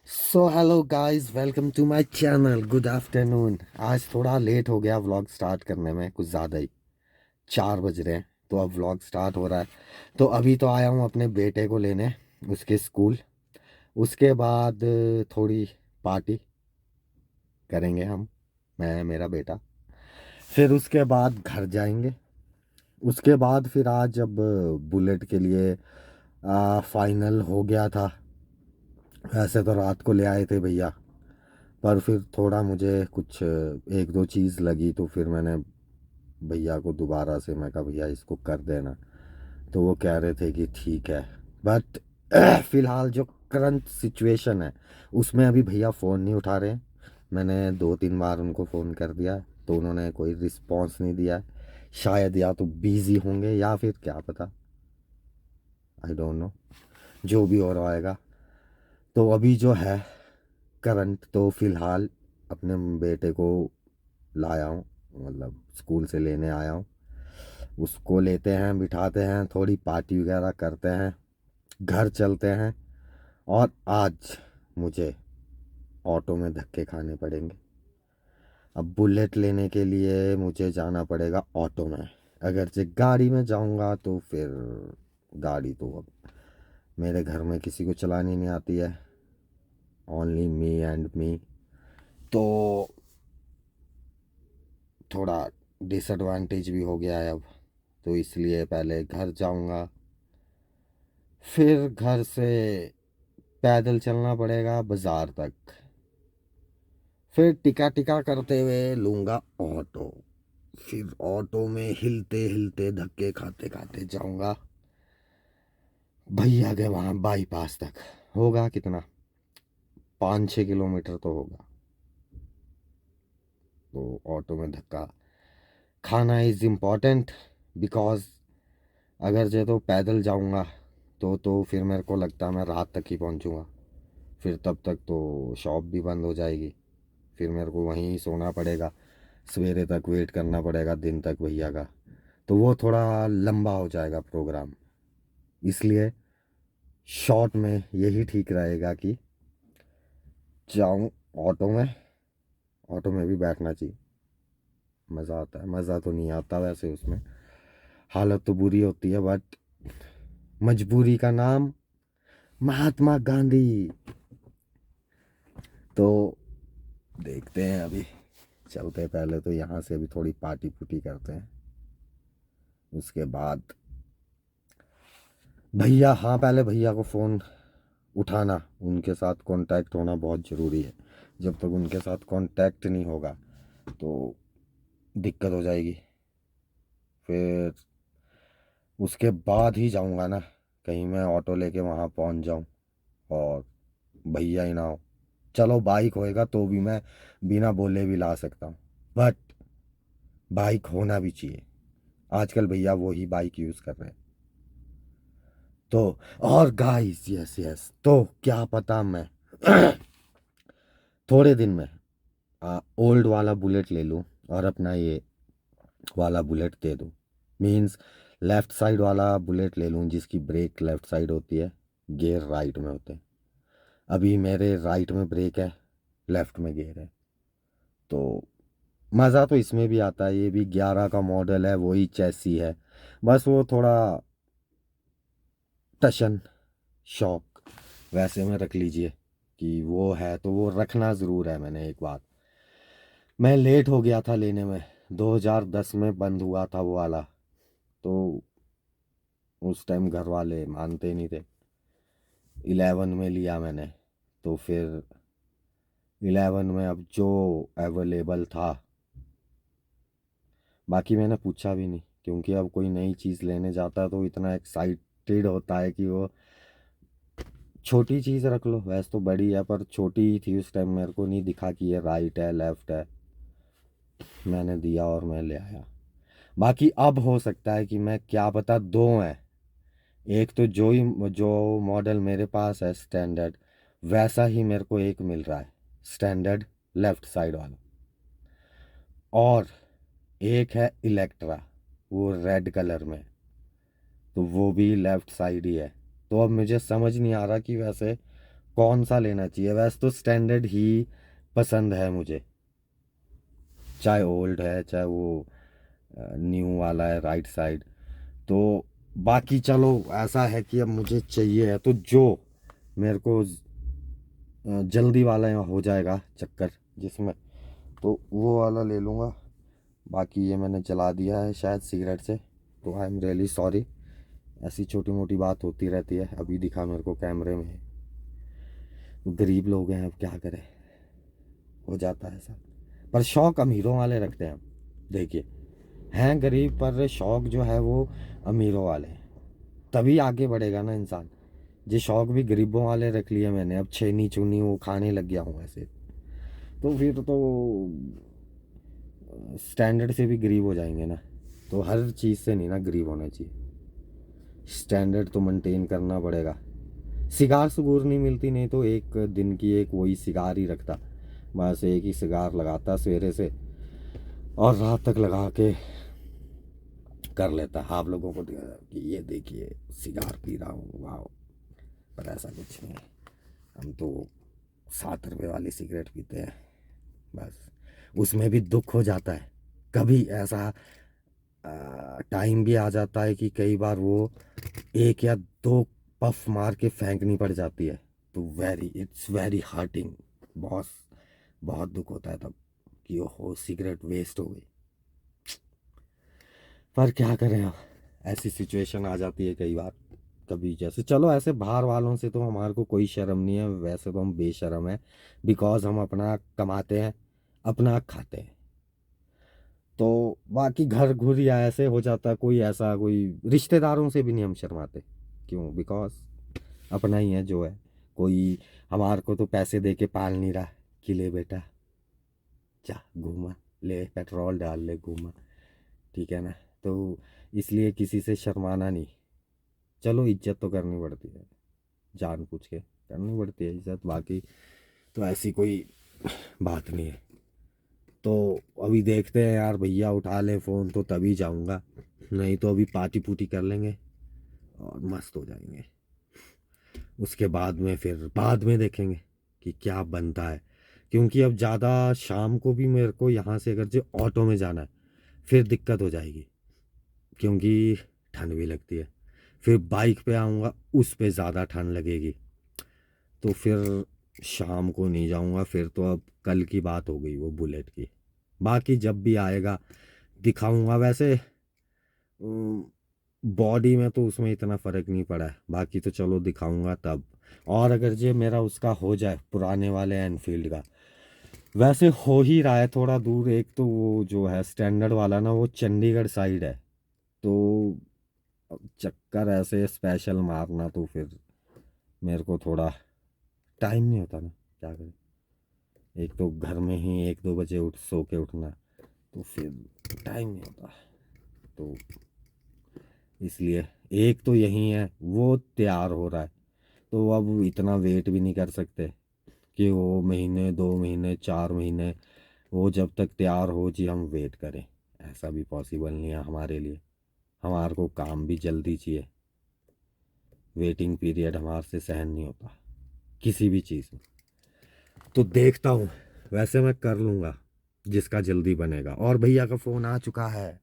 So hello guys, welcome to my channel. Good afternoon. आज थोड़ा late हो गया व्लॉग स्टार्ट करने में, कुछ ज़्यादा ही। 4 बज रहे हैं तो अब व्लॉग स्टार्ट हो रहा है। तो अभी तो आया हूँ अपने बेटे को लेने उसके स्कूल। उसके बाद थोड़ी पार्टी करेंगे हम, मैं मेरा बेटा। फिर उसके बाद घर जाएंगे। उसके बाद फिर आज अब बुलेट के लिए फाइनल हो गया था। वैसे तो रात को ले आए थे भैया, पर फिर थोड़ा मुझे कुछ एक दो चीज़ लगी तो फिर मैंने भैया को दोबारा से मैं कहा भैया इसको कर देना। तो वो कह रहे थे कि ठीक है। बट फिलहाल जो करंट सिचुएशन है उसमें अभी भैया फ़ोन नहीं उठा रहे हैं। मैंने 2-3 बार उनको फ़ोन कर दिया तो उन्होंने कोई रिस्पॉन्स नहीं दिया है। शायद या तो बिज़ी होंगे या फिर क्या पता, आई डोंट नो। जो भी हो रहा होगा। तो अभी जो है करंट, तो फिलहाल अपने बेटे को लाया हूँ, मतलब स्कूल से लेने आया हूँ। उसको लेते हैं, बिठाते हैं, थोड़ी पार्टी वगैरह करते हैं, घर चलते हैं। और आज मुझे ऑटो में धक्के खाने पड़ेंगे। अब बुलेट लेने के लिए मुझे जाना पड़ेगा ऑटो में। अगर से गाड़ी में जाऊंगा तो फिर गाड़ी तो अब मेरे घर में किसी को चलानी नहीं आती है, ओनली मी एंड मी। तो थोड़ा डिसएडवांटेज भी हो गया है अब। तो इसलिए पहले घर जाऊंगा, फिर घर से पैदल चलना पड़ेगा बाजार तक, फिर टिका टिका करते हुए लूंगा ऑटो। फिर ऑटो में हिलते हिलते धक्के खाते खाते जाऊंगा भैया के वहाँ बाईपास तक। होगा कितना, 5-6 किलोमीटर तो होगा। तो ऑटो में धक्का खाना इज़ इम्पॉर्टेंट, बिकॉज अगर जो तो पैदल जाऊंगा तो फिर मेरे को लगता है मैं रात तक ही पहुंचूंगा। फिर तब तक तो शॉप भी बंद हो जाएगी। फिर मेरे को वहीं सोना पड़ेगा, सवेरे तक वेट करना पड़ेगा, दिन तक भैया का। तो वो थोड़ा लंबा हो जाएगा प्रोग्राम। इसलिए शॉर्ट में यही ठीक रहेगा कि जाऊं ऑटो में। ऑटो में भी बैठना चाहिए, मज़ा आता है। मज़ा तो नहीं आता वैसे उसमें, हालत तो बुरी होती है, बट मजबूरी का नाम महात्मा गांधी। तो देखते हैं अभी, चलते हैं। पहले तो यहाँ से अभी थोड़ी पार्टी पुटी करते हैं, उसके बाद भैया। हाँ, पहले भैया को फ़ोन उठाना, उनके साथ कांटेक्ट होना बहुत ज़रूरी है। जब तक उनके साथ कांटेक्ट नहीं होगा तो दिक्कत हो जाएगी। फिर उसके बाद ही जाऊंगा ना, कहीं मैं ऑटो लेके वहाँ पहुँच जाऊँ और भैया ही ना हो। चलो बाइक होएगा तो भी मैं बिना बोले भी ला सकता हूँ, बट बाइक होना भी चाहिए। आजकल भैया वो ही बाइक यूज़ कर रहे हैं। तो और गाइस, यस यस, तो क्या पता मैं थोड़े दिन में ओल्ड वाला बुलेट ले लूँ और अपना ये वाला बुलेट दे दूँ। मीन्स लेफ़्ट साइड वाला बुलेट ले लूँ जिसकी ब्रेक लेफ़्ट साइड होती है, गियर राइट में होते हैं। अभी मेरे राइट में ब्रेक है, लेफ़्ट में गियर है। तो मज़ा तो इसमें भी आता है। ये भी 11 का मॉडल है, वही चैसी है। बस वो थोड़ा टशन शॉक वैसे में रख लीजिए कि वो है, तो वो रखना ज़रूर है। मैंने एक बात, मैं लेट हो गया था लेने में। 2010 में बंद हुआ था वो वाला। तो उस टाइम घर वाले मानते नहीं थे। 11 में लिया मैंने। तो फिर 11 में अब जो अवेलेबल था, बाकी मैंने पूछा भी नहीं, क्योंकि अब कोई नई चीज़ लेने जाता है तो इतना एक्साइटेड होता है कि वो छोटी चीज़ रख लो। वैसे तो बड़ी है पर छोटी ही थी उस टाइम, मेरे को नहीं दिखा कि ये राइट है लेफ्ट है। मैंने दिया और मैं ले आया। बाकी अब हो सकता है कि मैं क्या पता दो हैं। एक तो जो मॉडल मेरे पास है स्टैंडर्ड, वैसा ही मेरे को एक मिल रहा है स्टैंडर्ड लेफ्ट साइड वाला। और एक है इलेक्ट्रा, वो रेड कलर में, तो वो भी लेफ्ट साइड ही है। तो अब मुझे समझ नहीं आ रहा कि वैसे कौन सा लेना चाहिए। वैसे तो स्टैंडर्ड ही पसंद है मुझे, चाहे ओल्ड है चाहे वो न्यू वाला है राइट साइड। तो बाकी चलो ऐसा है कि अब मुझे चाहिए है तो जो मेरे को जल्दी वाला यहाँ हो जाएगा चक्कर जिसमें, तो वो वाला ले लूँगा। बाकी ये मैंने जला दिया है शायद सिगरेट से, तो आई एम रियली सॉरी। ऐसी छोटी मोटी बात होती रहती है। अभी दिखा मेरे को कैमरे में, गरीब लोग हैं अब क्या करें, हो जाता है ऐसा। पर शौक अमीरों वाले रखते हैं हम, देखिए हैं गरीब पर शौक जो है वो अमीरों वाले हैं, तभी आगे बढ़ेगा ना इंसान। ये शौक भी गरीबों वाले रख लिए मैंने, अब छेनी चुनी वो खाने लग गया हूँ ऐसे, तो फिर तो स्टैंडर्ड से भी गरीब हो जाएंगे ना। तो हर चीज़ से नहीं ना गरीब होना चाहिए, स्टैंडर्ड तो मेंटेन करना पड़ेगा। सिगार सुगूर नहीं मिलती, नहीं तो एक दिन की एक वही सिगार ही रखता, बस एक ही सिगार लगाता सवेरे से और रात तक लगा के कर लेता। आप लोगों को कि ये देखिए सिगार पी रहा हूँ वाह, पर ऐसा कुछ नहीं है। हम तो 7 रुपये वाली सिगरेट पीते हैं बस। उसमें भी दुख हो जाता है, कभी ऐसा टाइम भी आ जाता है कि कई बार वो एक या दो पफ मार के फेंकनी पड़ जाती है, तो इट्स वेरी हार्टिंग। बहुत बहुत दुख होता है तब कि ओहो सिगरेट वेस्ट हो गई। पर क्या करें अब, ऐसी सिचुएशन आ जाती है कई बार। कभी जैसे चलो ऐसे बाहर वालों से तो हमारे को कोई शर्म नहीं है, वैसे तो हम बेशर्म है, बिकॉज हम अपना कमाते हैं अपना खाते हैं। तो बाकी घर घुर या ऐसे हो जाता है, कोई ऐसा कोई रिश्तेदारों से भी नहीं हम शर्माते, क्यों, बिकॉज अपना ही है जो है। कोई हमारे को तो पैसे दे के पाल नहीं रहा कि ले बेटा जा घूमा, ले पेट्रोल डाल ले घूमा, ठीक है ना। तो इसलिए किसी से शर्माना नहीं। चलो इज्जत तो करनी पड़ती है, जान पूछ के करनी पड़ती है इज्जत, बाकी तो ऐसी कोई बात नहीं है। तो अभी देखते हैं यार, भैया उठा ले फ़ोन तो तभी जाऊंगा, नहीं तो अभी पार्टी पुटी कर लेंगे और मस्त हो जाएंगे। उसके बाद में फिर बाद में देखेंगे कि क्या बनता है, क्योंकि अब ज़्यादा शाम को भी मेरे को यहाँ से अगर जो ऑटो में जाना है फिर दिक्कत हो जाएगी, क्योंकि ठंड भी लगती है। फिर बाइक पे आऊँगा उस पे ज़्यादा ठंड लगेगी, तो फिर शाम को नहीं जाऊँगा। फिर तो अब कल की बात हो गई वो बुलेट की, बाकी जब भी आएगा दिखाऊंगा। वैसे बॉडी में तो उसमें इतना फ़र्क नहीं पड़ा है, बाकी तो चलो दिखाऊंगा तब। और अगर ये मेरा उसका हो जाए पुराने वाले एनफील्ड का, वैसे हो ही रहा है थोड़ा दूर, एक तो वो जो है स्टैंडर्ड वाला ना वो चंडीगढ़ साइड है, तो अब चक्कर ऐसे स्पेशल मारना तो फिर मेरे को थोड़ा टाइम नहीं होता ना, क्या करें। एक तो घर में ही 1-2 बजे उठ सो के उठना, तो फिर टाइम नहीं होता। तो इसलिए एक तो यही है वो तैयार हो रहा है, तो अब इतना वेट भी नहीं कर सकते कि वो महीने 2 महीने 4 महीने वो जब तक तैयार हो जी हम वेट करें। ऐसा भी पॉसिबल नहीं है हमारे लिए, हमारे को काम भी जल्दी चाहिए। वेटिंग पीरियड हमारे से सहन नहीं होता किसी भी चीज़ में। तो देखता हूँ, वैसे मैं कर लूँगा जिसका जल्दी बनेगा। और भैया का फ़ोन आ चुका है,